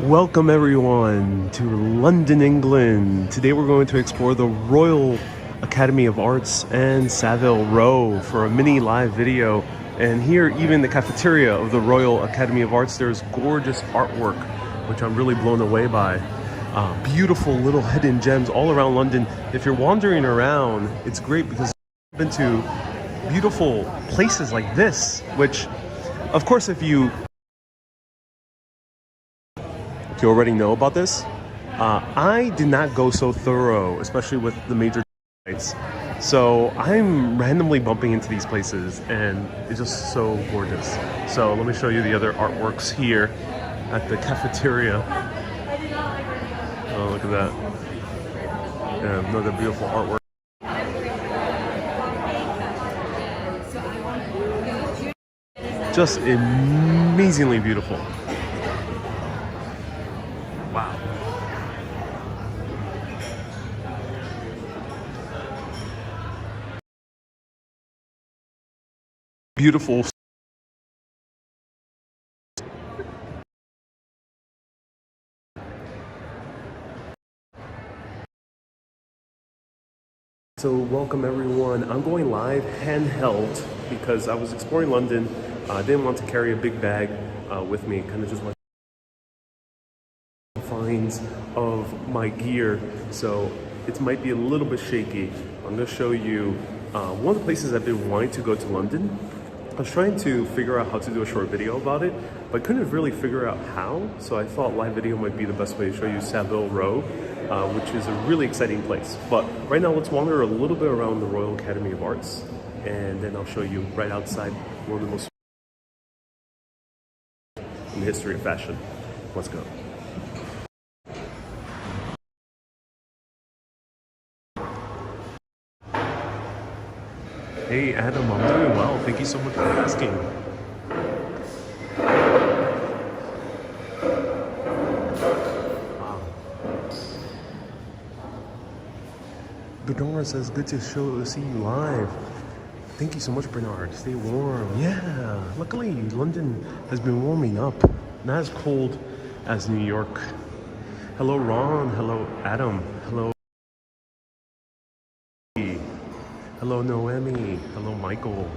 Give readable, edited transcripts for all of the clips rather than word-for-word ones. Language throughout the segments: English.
Welcome everyone to London, England. Today we're going to explore the Royal Academy of Arts and Savile Row for a mini live video. And here, even the cafeteria of the Royal Academy of Arts, there's gorgeous artwork, which I'm really blown away by. Beautiful little hidden gems all around London. If you're wandering around, it's great because I've been to beautiful places like this, which, of course, if you already know about this, I did not go so thorough, especially with the major sites. So I'm randomly bumping into these places and it's just so gorgeous. So let me show you the other artworks here at the cafeteria. Oh, look at that. Yeah, another beautiful artwork. Just amazingly beautiful. Wow. Beautiful. So welcome everyone. I'm going live handheld because I was exploring London. I didn't want to carry a big bag with me, kind of just want finds of my gear, so it might be a little bit shaky. I'm going to show you one of the places I've been wanting to go to London. I was trying to figure out how to do a short video about it, but couldn't really figure out how, so I thought live video might be the best way to show you Savile Row, which is a really exciting place. But right now let's wander a little bit around the Royal Academy of Arts, and then I'll show you right outside one of the most in the history of fashion. Let's go. Hey Adam, I'm doing well. Thank you so much for asking. Wow. Bernard says, good to see you live. Thank you so much, Bernard. Stay warm. Yeah, luckily London has been warming up. Not as cold as New York. Hello Ron, hello Adam, hello. Hello Noemi, hello Michael.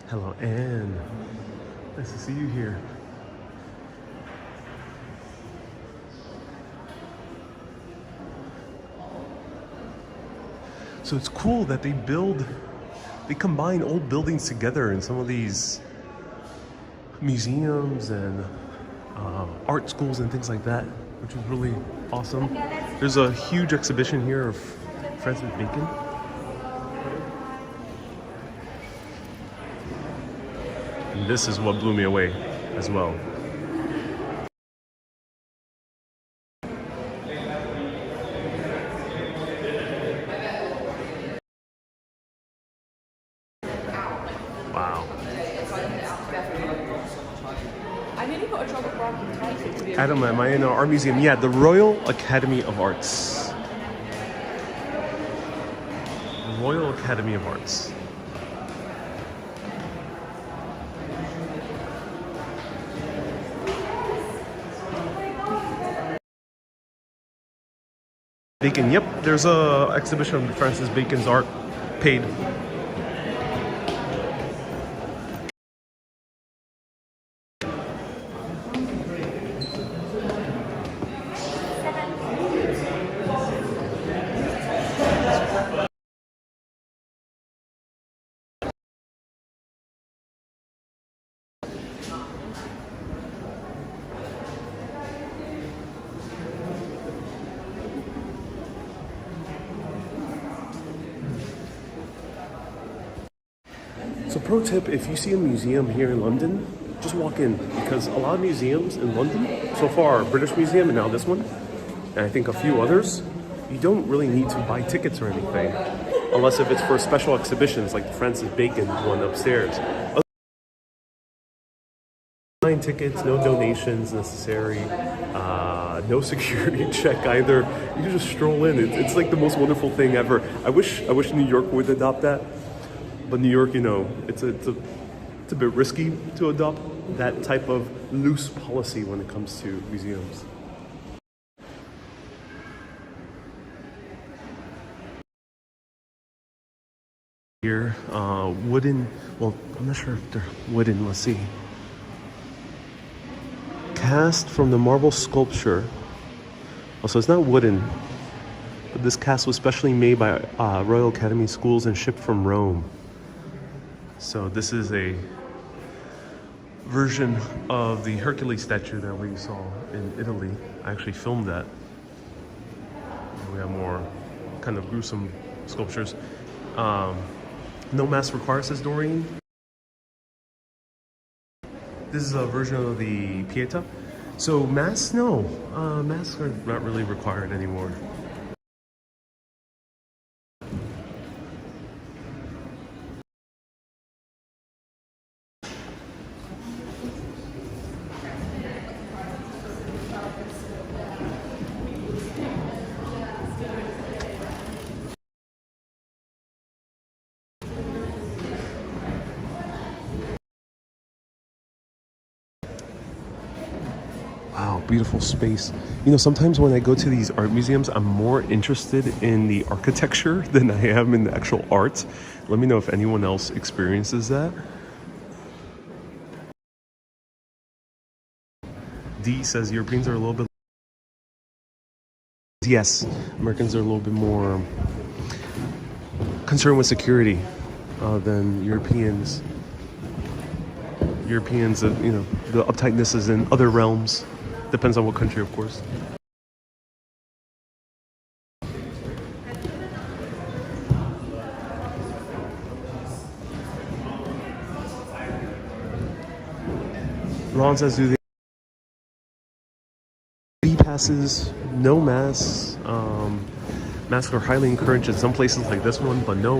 Hello Anne, nice to see you here. So it's cool that they combine old buildings together in some of these museums and art schools and things like that, which is really awesome. There's a huge exhibition here of Francis Bacon. And this is what blew me away as well. Wow. Adam, am I in our art museum? Yeah, the Royal Academy of Arts. Royal Academy of Arts. Bacon, yep, there's a exhibition of Francis Bacon's art, paid. So pro tip, if you see a museum here in London, just walk in, because a lot of museums in London, so far British Museum and now this one, and I think a few others, you don't really need to buy tickets or anything, unless if it's for special exhibitions like the Francis Bacon one upstairs. Buying tickets, no donations necessary, no security check either. You can just stroll in. It's like the most wonderful thing ever. I wish New York would adopt that, but New York, you know, it's a bit risky to adopt that type of loose policy when it comes to museums. Here, wooden. Well, I'm not sure if they're wooden. Let's see. Cast from the marble sculpture. Oh, so it's not wooden, but this cast was specially made by Royal Academy schools and shipped from Rome. So this is a version of the Hercules statue that we saw in Italy. I actually filmed that. We have more kind of gruesome sculptures. No mask required, says Doreen. This is a version of the Pieta. So masks, no. Masks are not really required anymore. Wow, beautiful space. You know, sometimes when I go to these art museums, I'm more interested in the architecture than I am in the actual art. Let me know if anyone else experiences that. D says Europeans are a little bit... Yes, Americans are a little bit more concerned with security than Europeans. Europeans, you know, the uptightness is in other realms. Depends on what country, of course. Ron says, do they passes? No masks. Masks are highly encouraged in some places like this one, but no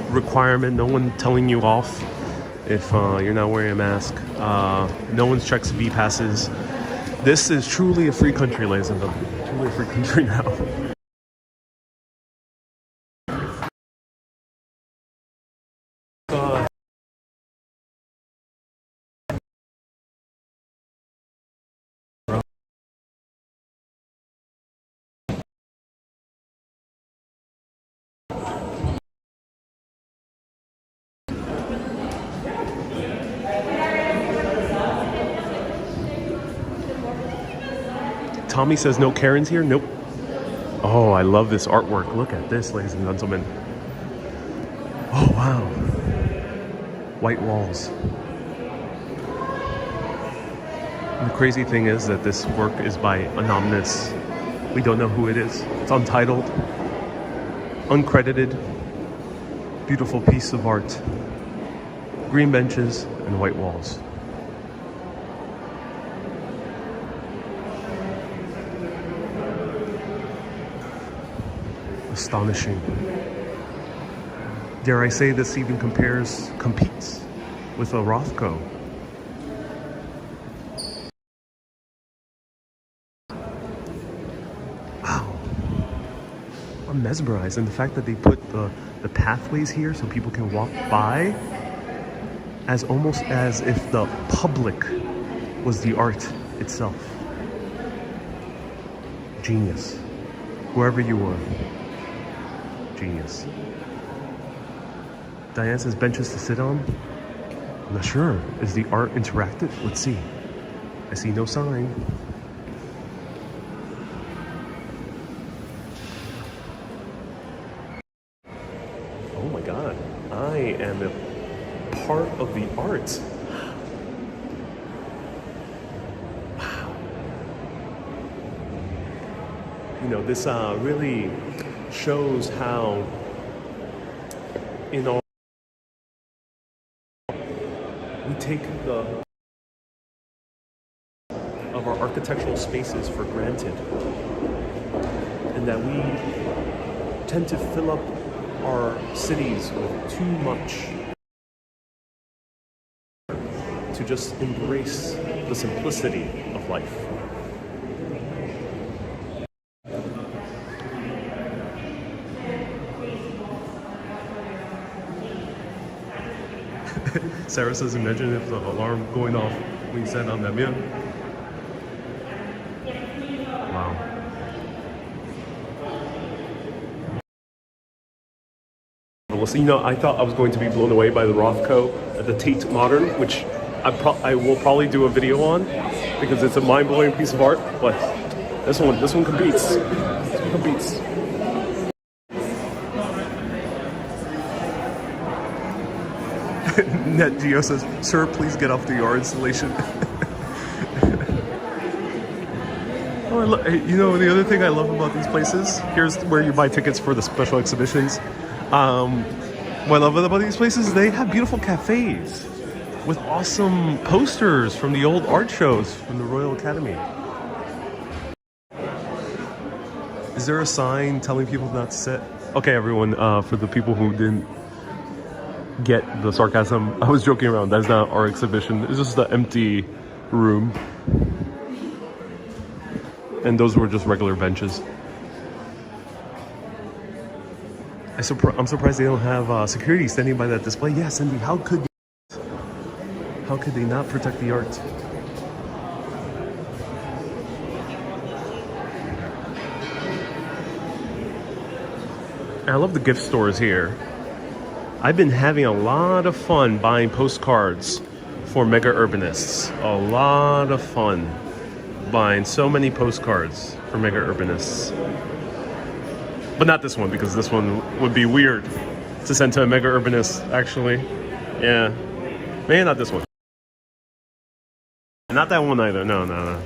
requirement. No one telling you off if you're not wearing a mask. No one checks B passes. This is truly a free country, ladies and gentlemen. Truly a free country now. Tommy says no Karens here? Nope. Oh, I love this artwork. Look at this, ladies and gentlemen. Oh, wow. White walls. And the crazy thing is that this work is by anonymous. We don't know who it is. It's untitled, uncredited, beautiful piece of art. Green benches and white walls. Astonishing. Dare I say this even competes with a Rothko. Wow. I'm mesmerized. And the fact that they put the pathways here so people can walk by as almost as if the public was the art itself. Genius. Whoever you were. Genius. Diane says benches to sit on. I'm not sure. Is the art interactive? Let's see. I see no sign. Oh my God. I am a part of the art. Wow. You know, this really shows how in all we take of our architectural spaces for granted, and that we tend to fill up our cities with too to just embrace the simplicity of life. Sarah says, imagine if the alarm going off when you said on that meal. Wow. You know, I thought I was going to be blown away by the Rothko at the Tate Modern, which I will probably do a video on because it's a mind-blowing piece of art. But this one competes. This one competes. Net Geo says, "Sir, please get off the yard installation." Oh, you know, the other thing I love about these places, here's where you buy tickets for the special exhibitions. What I love about these places, they have beautiful cafes with awesome posters from the old art shows from the Royal Academy. Is there a sign telling people not to sit? Okay, everyone, for the people who didn't get the sarcasm, I was joking around. That's not our exhibition. It's just the empty room. And those were just regular benches. I'm surprised they don't have security standing by that display. Yeah, Cindy, how could they not protect the art? And I love the gift stores here. I've been having a lot of fun buying postcards for mega urbanists. A lot of fun buying so many postcards for mega urbanists. But not this one, because this one would be weird to send to a mega urbanist, actually. Yeah. Maybe not this one. Not that one either. No.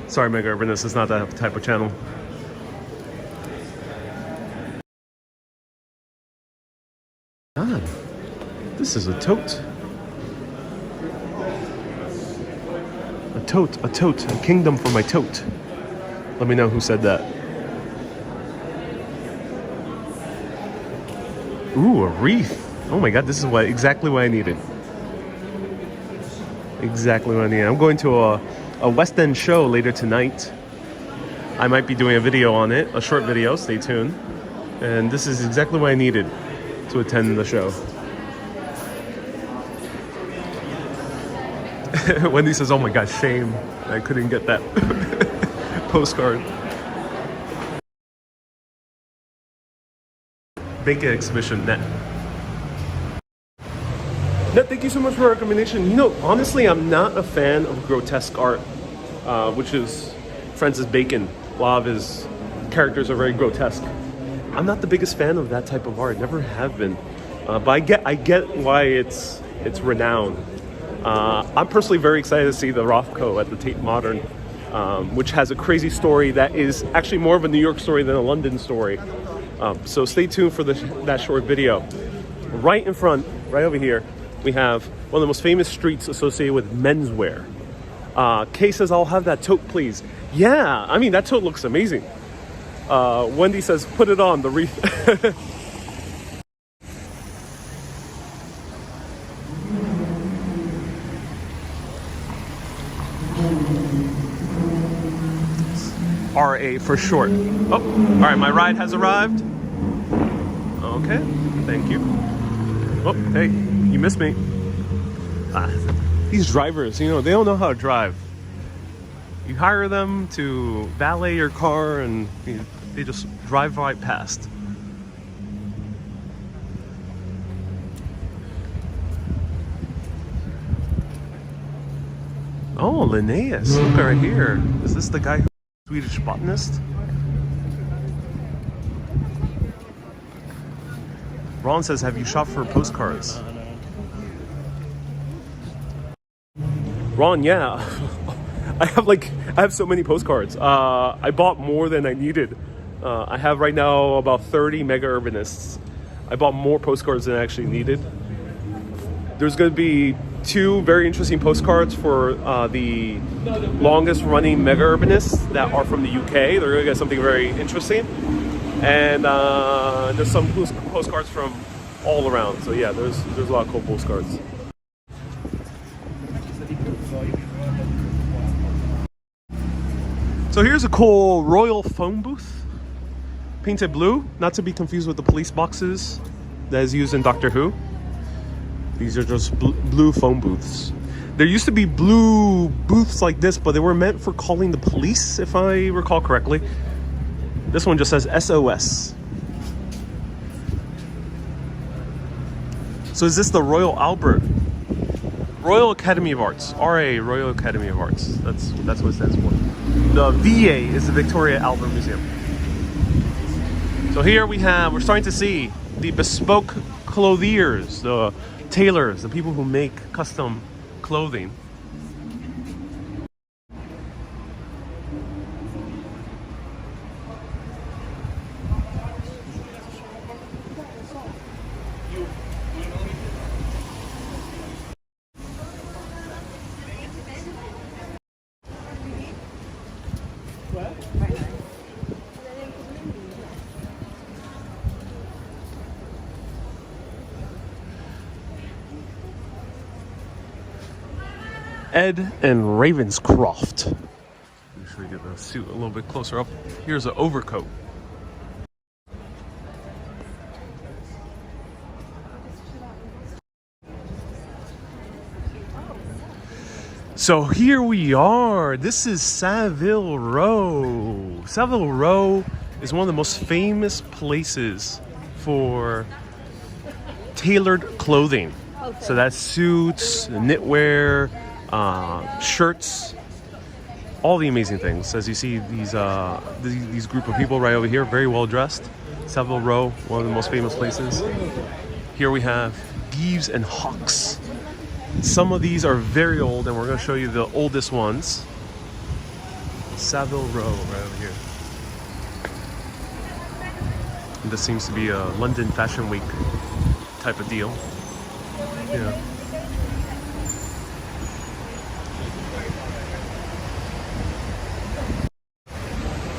Sorry, mega urbanist. It's not that type of channel. God, this is a tote. A tote. A kingdom for my tote. Let me know who said that. Ooh, a wreath. Oh my god, this is exactly what I needed. Exactly what I needed. I'm going to a West End show later tonight. I might be doing a video on it, a short video, stay tuned. And this is exactly what I needed to attend the show. Wendy says, oh my god, shame. I couldn't get that postcard. Bake exhibition, Net. Net, thank you so much for the recommendation. You know, honestly, I'm not a fan of grotesque art, which is Francis Bacon. A lot of his characters are very grotesque. I'm not the biggest fan of that type of art. Never have been. But I get why it's renowned. I'm personally very excited to see the Rothko at the Tate Modern, which has a crazy story that is actually more of a New York story than a London story. So stay tuned for that short video. Right in front, right over here, we have one of the most famous streets associated with menswear. Kay says, I'll have that tote, please. Yeah, I mean, that tote looks amazing. Wendy says, put it on, the wreath. RA for short. Oh, all right, my ride has arrived. Okay, thank you. Oh, hey, you missed me. These drivers, you know, they don't know how to drive. You hire them to valet your car and they just drive right past. Oh, Linnaeus, look right here. Is this the guy who's a Swedish botanist? Ron says, have you shopped for postcards? Ron, yeah. I have so many postcards. I bought more than I needed. I have right now about 30 mega urbanists. I bought more postcards than I actually needed. There's going to be 2 very interesting postcards for the longest running mega urbanists that are from the UK. They're going to get something very interesting. And there's some postcards from all around. So yeah, there's a lot of cool postcards. So here's a cool royal phone booth, painted blue, not to be confused with the police boxes that is used in Doctor Who. These are just blue phone booths. There used to be blue booths like this, but they were meant for calling the police, if I recall correctly. This one just says SOS. So is this the Royal Albert? Royal Academy of Arts. RA, Royal Academy of Arts. That's what it stands for. The VA is the Victoria Albert Museum. So here we're starting to see the bespoke clothiers, the tailors, the people who make custom clothing. Ed and Ravenscroft. Make sure we get the suit a little bit closer up. Here's an overcoat. So here we are. This is Savile Row. Savile Row is one of the most famous places for tailored clothing. So that's suits, knitwear, shirts, all the amazing things. As you see, these group of people right over here, very well dressed. Savile Row, one of the most famous places. Here we have Geeves and Hawks. Some of these are very old, and we're going to show you the oldest ones. Savile Row right over here. And this seems to be a London Fashion Week type of deal. Yeah.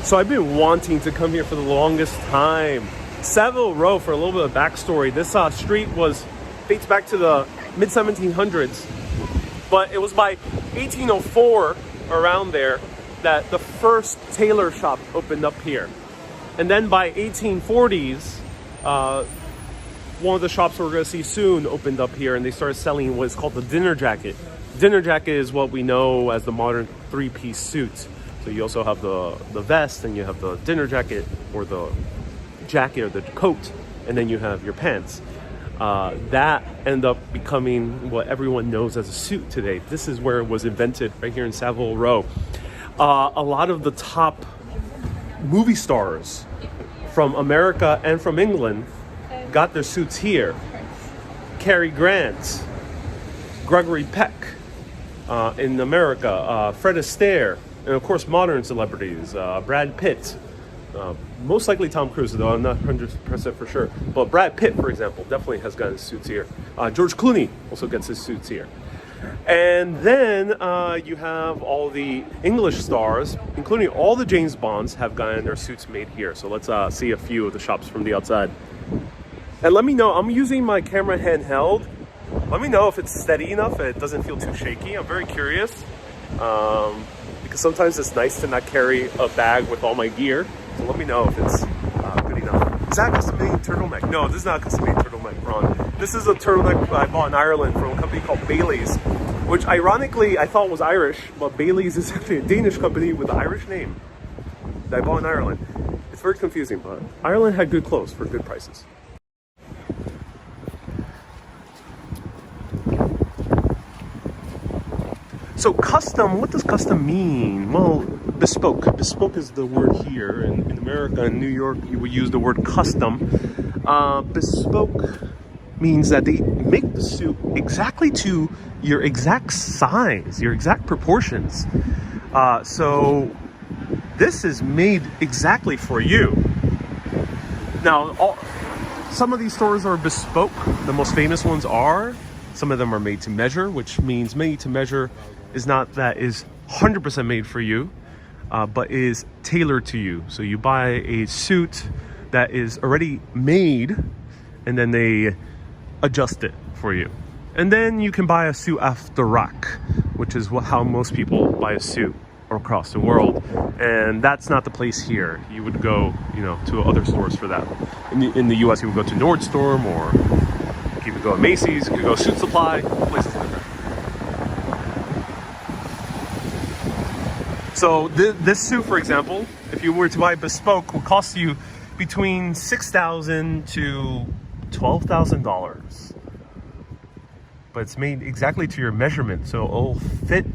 So I've been wanting to come here for the longest time. Savile Row, for a little bit of backstory, this street dates back to the mid-1700s, but it was by 1804, around there, that the first tailor shop opened up here. And then by 1840s, one of the shops we're going to see soon opened up here, and they started selling what's called the dinner jacket. Dinner jacket is what we know as the modern three-piece suit. So you also have the vest, and you have the dinner jacket, or the jacket or the coat, and then you have your pants. That ended up becoming what everyone knows as a suit today. This is where it was invented, right here in Savile Row. A lot of the top movie stars from America and from England got their suits here. Cary Grant, Gregory Peck in America, Fred Astaire, and of course modern celebrities, Brad Pitt, most likely Tom Cruise, though I'm not 100% for sure. But Brad Pitt, for example, definitely has gotten his suits here. George Clooney also gets his suits here. And then you have all the English stars, including all the James Bonds, have gotten their suits made here. So let's see a few of the shops from the outside. And let me know, I'm using my camera handheld. Let me know if it's steady enough and it doesn't feel too shaky. I'm very curious. Because sometimes it's nice to not carry a bag with all my gear. So let me know if it's good enough. Is that a custom-made turtleneck? No, this is not a custom-made turtleneck, Ron. This is a turtleneck I bought in Ireland from a company called Bailey's, which ironically I thought was Irish, but Bailey's is actually a Danish company with an Irish name that I bought in Ireland. It's very confusing, but Ireland had good clothes for good prices. So custom, what does custom mean? Well, bespoke. Bespoke is the word here. In America, in New York, you would use the word custom. Bespoke means that they make the suit exactly to your exact size, your exact proportions. So this is made exactly for you. Now, some of these stores are bespoke. The most famous ones are. Some of them are made to measure, which means made to measure is not that is 100% made for you, but is tailored to you. So you buy a suit that is already made, and then they adjust it for you. And then you can buy a suit after rack, which is how most people buy a suit across the world. And that's not the place here. You would go, you know, to other stores for that. In the US, you would go to Nordstrom, or you could go to Macy's, you could go Suit Supply, places like that. So this suit, for example, if you were to buy Bespoke, would cost you between $6,000 to $12,000. But it's made exactly to your measurement, so it'll fit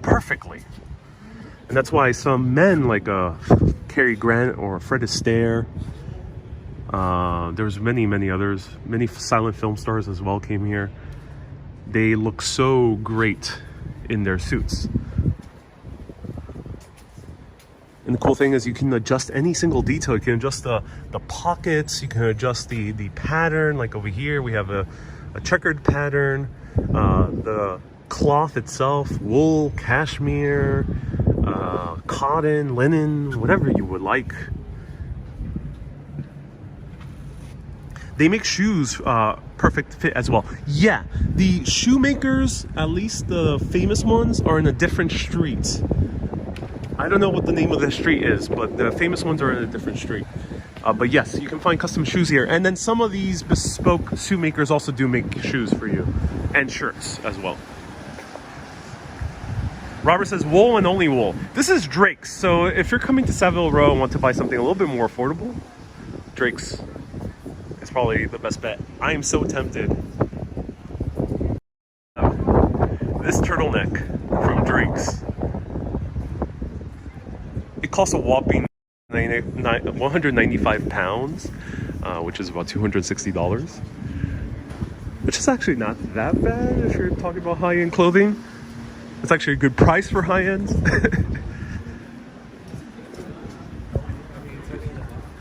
perfectly. And that's why some men like Cary Grant or Fred Astaire, there's many others, many silent film stars as well came here. They look so great in their suits. And the cool thing is you can adjust any single detail. You can adjust the pockets, you can adjust the pattern. Like over here, we have a checkered pattern, the cloth itself, wool, cashmere, cotton, linen, whatever you would like. They make shoes perfect fit as well. Yeah, the shoemakers, at least the famous ones, are in a different street. I don't know what the name of the street is, but the famous ones are in a different street. But yes, you can find custom shoes here. And then some of these bespoke shoe makers also do make shoes for you, and shirts as well. Robert says wool and only wool. This is Drake's. So if you're coming to Savile Row and want to buy something a little bit more affordable, Drake's is probably the best bet. I am so tempted. This turtleneck from Drake's. It costs a whopping 195 pounds, which is about $260, which is actually not that bad if you're talking about high-end clothing. It's actually a good price for high-end.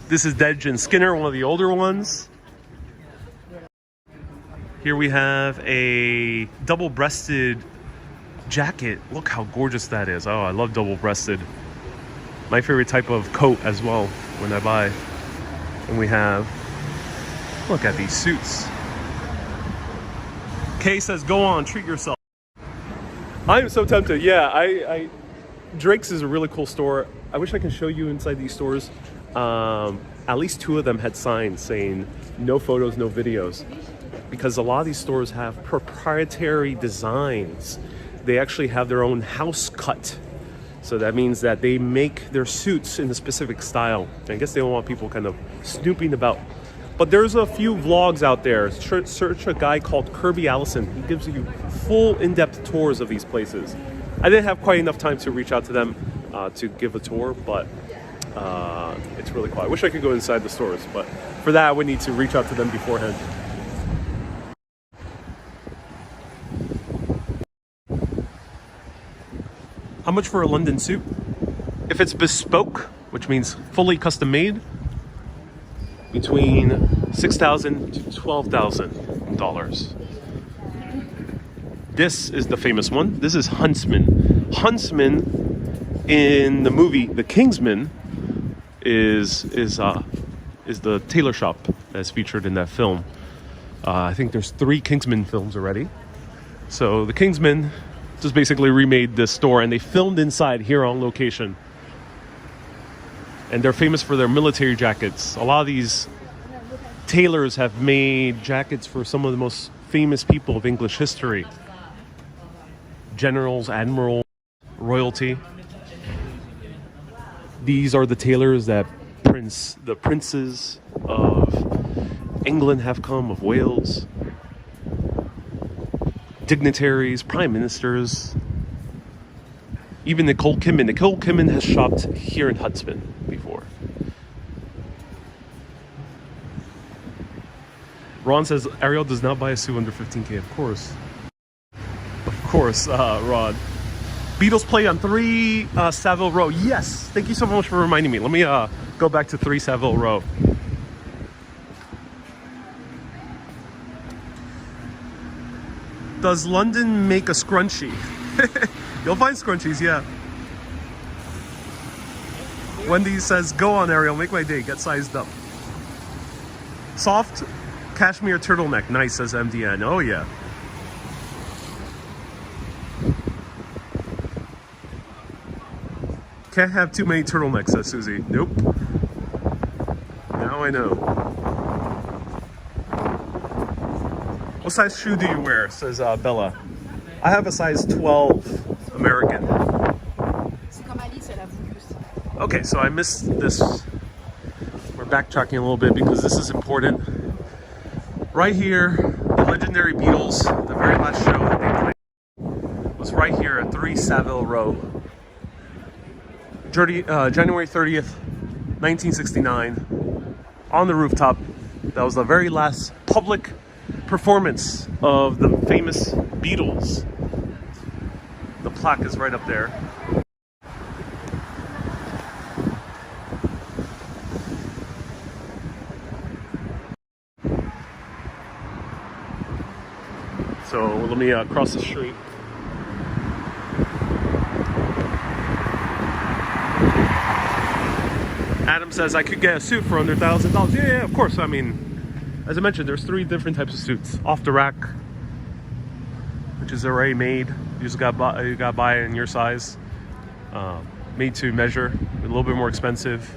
This is Dedge and Skinner, one of the older ones. Here we have a double-breasted jacket. Look how gorgeous that is. Oh, I love double-breasted. My favorite type of coat as well when I buy. And we have, look at these suits. Kay says, go on, treat yourself. I am so tempted. Yeah, Drake's is a really cool store. I wish I could show you inside these stores. At least 2 of them had signs saying no photos, no videos. Because a lot of these stores have proprietary designs. They actually have their own house cut. So that means that they make their suits in a specific style. I guess they don't want people kind of snooping about. But there's a few vlogs out there. Search a guy called Kirby Allison. He gives you full in-depth tours of these places. I didn't have quite enough time to reach out to them to give a tour, but it's really cool. I wish I could go inside the stores, but for that I would need to reach out to them beforehand. How much for a London suit? If it's bespoke, which means fully custom made, between $6,000 to $12,000. This is the famous one. This is Huntsman. Huntsman in the movie The Kingsman is the tailor shop that's featured in that film. I think there's 3 Kingsman films already. So The Kingsman just basically remade this store, and they filmed inside here on location. And they're famous for their military jackets. A lot of these tailors have made jackets for some of the most famous people of English history. Generals, admirals, royalty. These are the tailors that the princes of England have come, of Wales. Dignitaries, prime ministers, even Nicole Kidman. Nicole Kidman has shopped here in Huntsman before. Ron says Ariel does not buy a suit under 15K. Of course, Ron. Beatles play on 3 Savile Row. Yes, thank you so much for reminding me. Let me go back to 3 Savile Row. Does London make a scrunchie? You'll find scrunchies, yeah. Wendy says, go on, Ariel, make my day, get sized up. Soft cashmere turtleneck, nice, says MDN. Oh, yeah. Can't have too many turtlenecks, says Susie. Nope. Now I know. What size shoe do you wear, says Bella. I have a size 12 American. Okay, so I missed this. We're backtracking a little bit because this is important. Right here, the legendary Beatles, the very last show that they played was right here at 3 Savile Row. January 30th, 1969, on the rooftop. That was the very last public performance of the famous Beatles. The plaque is right up there. So let me cross the street. Adam says I could get a suit for under $1,000. Yeah, of course. I mean, as I mentioned, there's 3 different types of suits. Off the rack, which is already made. You just got to buy it in your size. Made to measure, a little bit more expensive.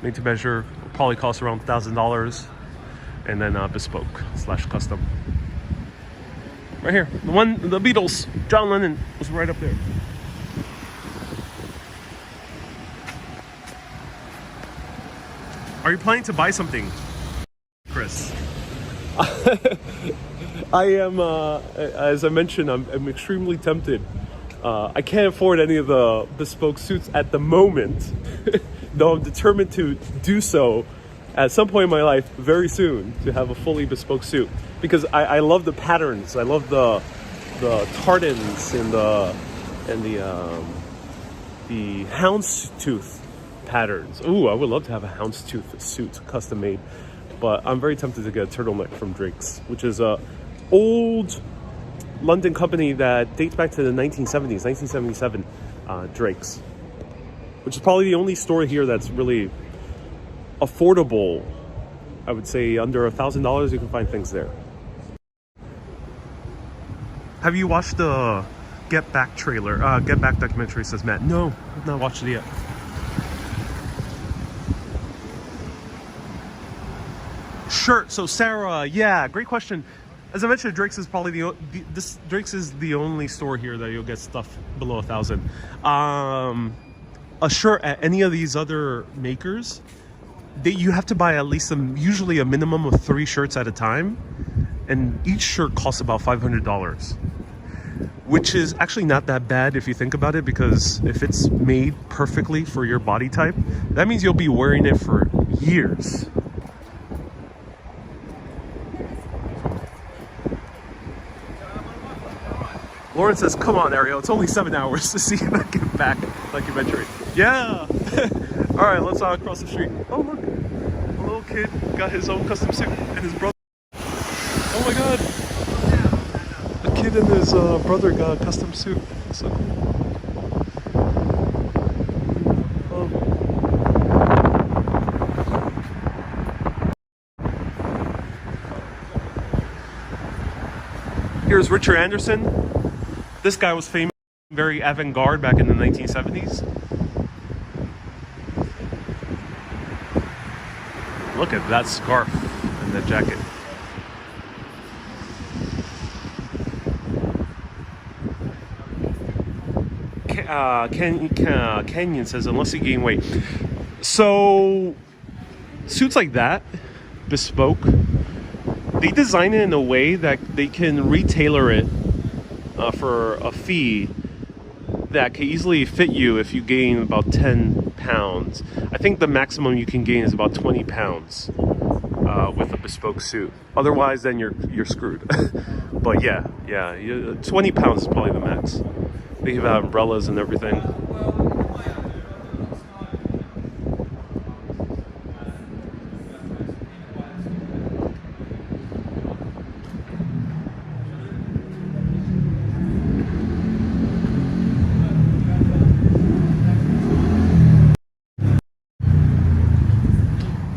Made to measure will probably cost around $1,000, and then bespoke / custom. Right here, the Beatles, John Lennon was right up there. Are you planning to buy something, Chris? I am, as I mentioned, I'm extremely tempted. I can't afford any of the bespoke suits at the moment, though I'm determined to do so at some point in my life very soon, to have a fully bespoke suit, because I love the patterns. I love the tartans and the houndstooth patterns. Ooh, I would love to have a houndstooth suit custom made, but I'm very tempted to get a turtleneck from Drake's, which is a old London company that dates back to the 1970s, 1977. Drake's, which is probably the only store here that's really affordable. I would say under $1,000 you can find things there. Have you watched the Get Back trailer? Get Back documentary, says Matt. No, I've not watched it yet. Sure. So Sarah, yeah, great question. As I mentioned, Drake's is probably Drake's is the only store here that you'll get stuff below $1,000. A shirt at any of these other makers, you have to buy at least usually a minimum of 3 shirts at a time, and each shirt costs about $500, which is actually not that bad if you think about it, because if it's made perfectly for your body type, that means you'll be wearing it for years. Lauren says, come on, Ariel, it's only 7 hours to see if I get back documentary. Yeah. All right, let's cross the street. Oh, look, a little kid got his own custom suit, and his brother. Oh my God. A kid and his brother got a custom suit. So cool. Here's Richard Anderson. This guy was famous, very avant-garde back in the 1970s. Look at that scarf and that jacket. Kenyon says, unless you gain weight. So, suits like that, bespoke, they design it in a way that they can re-tailor it for a fee that can easily fit you if you gain about 10 pounds. I think the maximum you can gain is about 20 pounds with a bespoke suit. Otherwise, then you're screwed. But yeah, 20 pounds is probably the max. They have umbrellas and everything.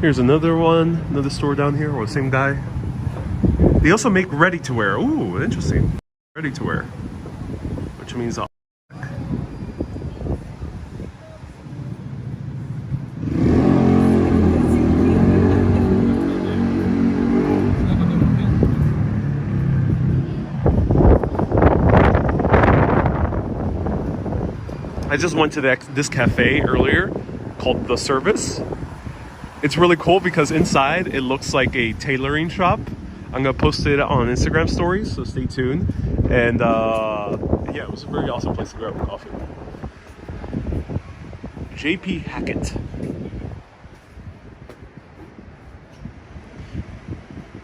Here's another one, another store down here, or the same guy. They also make ready-to-wear. Ooh, interesting. Ready-to-wear, which means I just went to this cafe earlier called The Service. It's really cool because inside it looks like a tailoring shop. I'm gonna post it on Instagram stories, so stay tuned. And yeah, it was a very awesome place to grab coffee. JP Hackett.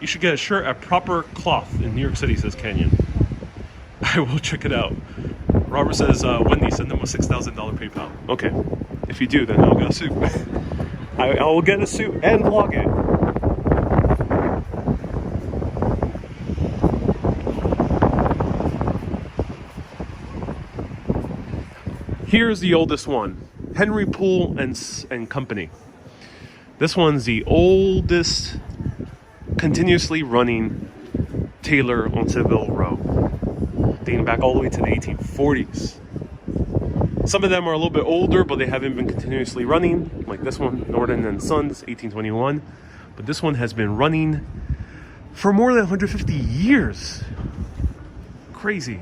You should get a shirt at Proper Cloth in New York City, says Canyon. I will check it out. Robert says, Wendy, send them a $6,000 PayPal. Okay, if you do, then I'll get a suit. I will get a suit and vlog it. Here's the oldest one, Henry Poole and Company. This one's the oldest continuously running tailor on Savile Row, dating back all the way to the 1840s. Some of them are a little bit older, but they haven't been continuously running, like this one, Norton and Sons, 1821. But this one has been running for more than 150 years. Crazy.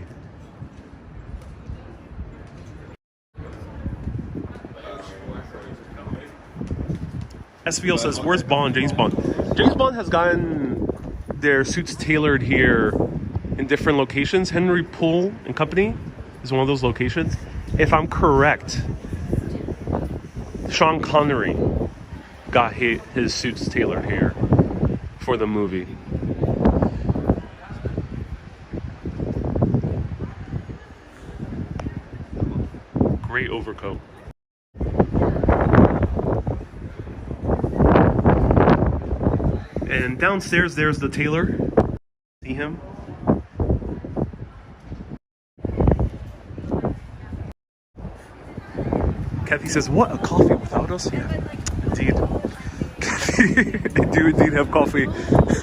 SVL says, where's Bond? James Bond. James Bond has gotten their suits tailored here in different locations. Henry Poole and Company is one of those locations. If I'm correct, Sean Connery got his suits tailored here for the movie. Great overcoat. And downstairs, there's the tailor. See him? Kathy says, what, a coffee without us? Yeah, indeed. Kathy, I do indeed have coffee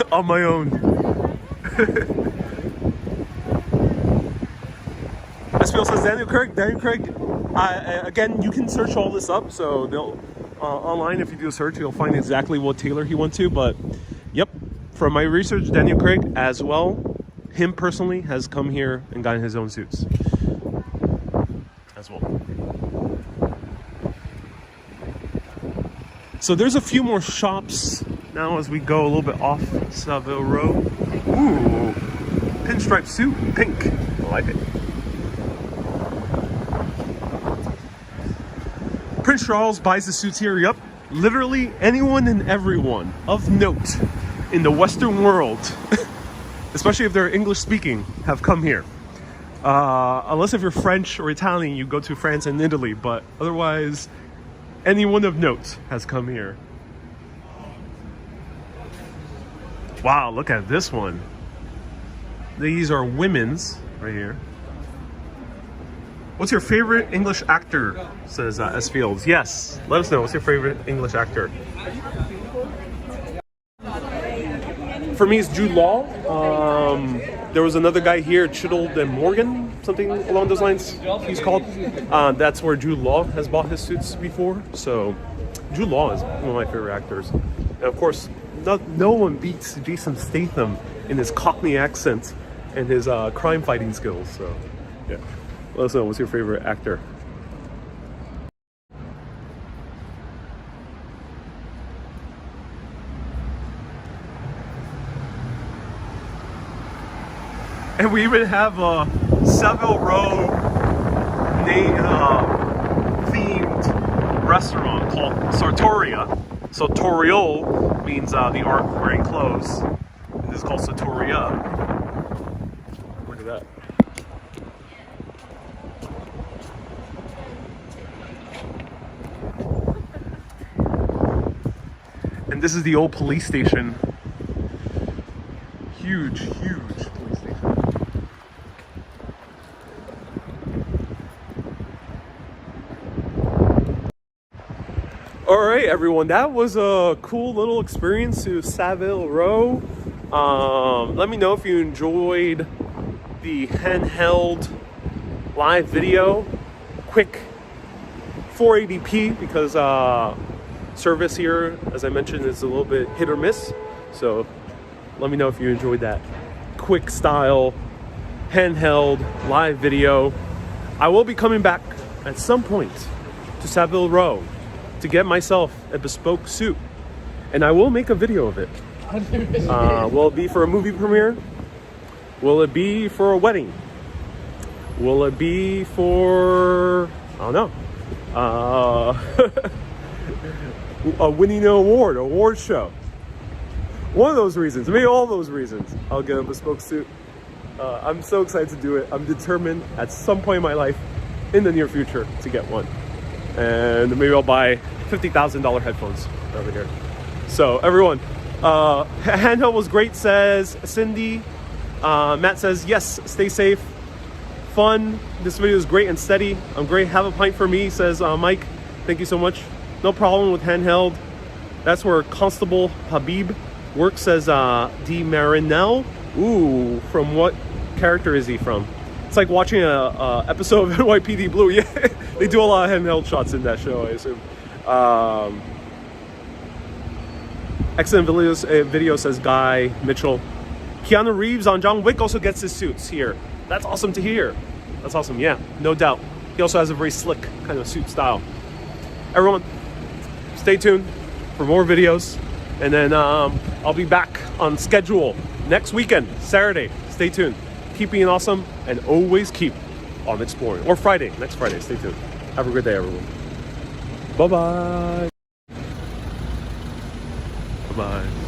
on my own. SPL says, Daniel Craig. Again, you can search all this up, so they'll online, if you do a search, you'll find exactly what tailor he went to. But yep, from my research, Daniel Craig as well, him personally has come here and gotten his own suits as well. So there's a few more shops now as we go a little bit off Savile Row. Ooh, pinstripe suit, pink. I like it. Prince Charles buys the suits here. Yep, literally anyone and everyone of note in the Western world, especially if they're English speaking, have come here. Unless if you're French or Italian, you go to France and Italy, but otherwise, anyone of note has come here. Wow, look at this one. These are women's right here. What's your favorite English actor? Says S. Fields. Yes, let us know. What's your favorite English actor? For me, it's Jude Law. There was another guy here, Chittald and Morgan, something along those lines he's called. That's where Jude Law has bought his suits before. So Jude Law is one of my favorite actors. And of course, no one beats Jason Statham in his Cockney accent and his crime fighting skills. So yeah, let us know, what's your favorite actor? And we even have a Savile Row themed restaurant called Sartoria. Sartorial means the art of wearing clothes. And this is called Sartoria. Look at that. And this is the old police station. Huge, huge police station. Alright everyone, that was a cool little experience to Savile Row. Let me know if you enjoyed the handheld live video. Quick 480p because service here, as I mentioned, is a little bit hit or miss. So let me know if you enjoyed that quick style handheld live video. I will be coming back at some point to Savile Row to get myself a bespoke suit, and I will make a video of it. Will it be for a movie premiere? Will it be for a wedding? Will it be for, I don't know, a winning an award show? One of those reasons, maybe all those reasons, I'll get a bespoke suit. I'm so excited to do it. I'm determined at some point in my life in the near future to get one. And maybe I'll buy $50,000 headphones over here. So everyone, handheld was great, says Cindy. Matt says, yes, stay safe. Fun. This video is great and steady. I'm great. Have a pint for me, says Mike. Thank you so much. No problem with handheld. That's where Constable Habib works, says D. Marinel. Ooh, from what character is he from? It's like watching a episode of NYPD Blue. Yeah, they do a lot of handheld shots in that show, I assume. Excellent video, says Guy Mitchell. Keanu Reeves on John Wick also gets his suits here. That's awesome to hear. That's awesome, yeah, no doubt. He also has a very slick kind of suit style. Everyone, stay tuned for more videos. And then I'll be back on schedule next weekend, Saturday. Stay tuned. Keep being awesome and always keep on exploring. Or Friday, next Friday. Stay tuned. Have a good day, everyone. Bye-bye. Bye-bye.